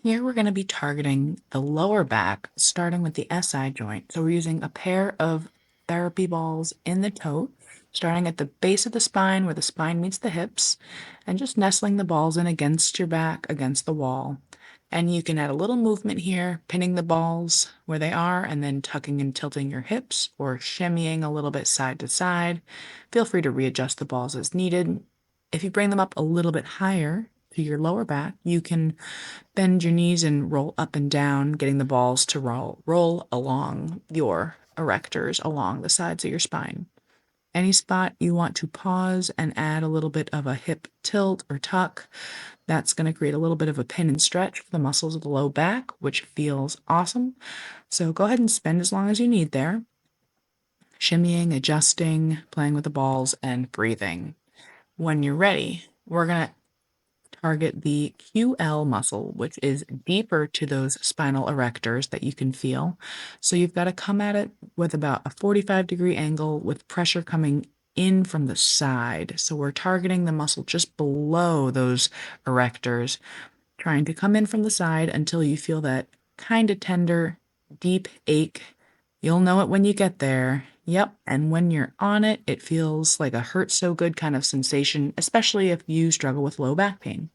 Here we're going to be targeting the lower back, starting with the SI joint. So we're using a pair of therapy balls in the tote, starting at the base of the spine where the spine meets the hips, and just nestling the balls in against your back, against the wall. And you can add a little movement here, pinning the balls where they are, and then tucking and tilting your hips or shimmying a little bit side to side. Feel free to readjust the balls as needed. If you bring them up a little bit higher to your lower back, you can bend your knees and roll up and down, getting the balls to roll along your erectors along the sides of your spine. Any spot you want to pause and add a little bit of a hip tilt or tuck, that's going to create a little bit of a pin and stretch for the muscles of the low back, which feels awesome. So go ahead and spend as long as you need there, shimmying, adjusting, playing with the balls, and breathing. When you're ready, we're going to target the QL muscle, which is deeper to those spinal erectors that you can feel. So you've got to come at it with about a 45-degree angle with pressure coming in from the side. So we're targeting the muscle just below those erectors, trying to come in from the side until you feel that kind of tender, deep ache. You'll know it when you get there. Yep, and when you're on it, it feels like a hurt so good kind of sensation, especially if you struggle with low back pain.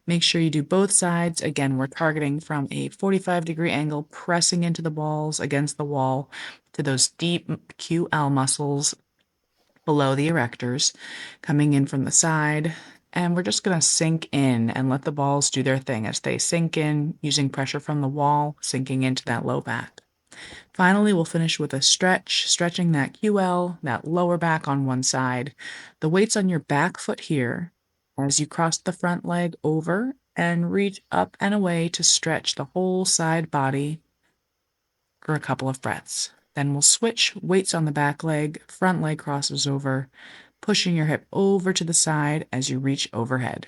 Make sure you do both sides. Again, we're targeting from a 45-degree angle, pressing into the balls against the wall to those deep QL muscles below the erectors, coming in from the side. And we're just going to sink in and let the balls do their thing as they sink in, using pressure from the wall, sinking into that low back. Finally, we'll finish with a stretch, stretching that QL, that lower back on one side. The weight's on your back foot here as you cross the front leg over and reach up and away to stretch the whole side body for a couple of breaths. Then we'll switch weights on the back leg, front leg crosses over, pushing your hip over to the side as you reach overhead.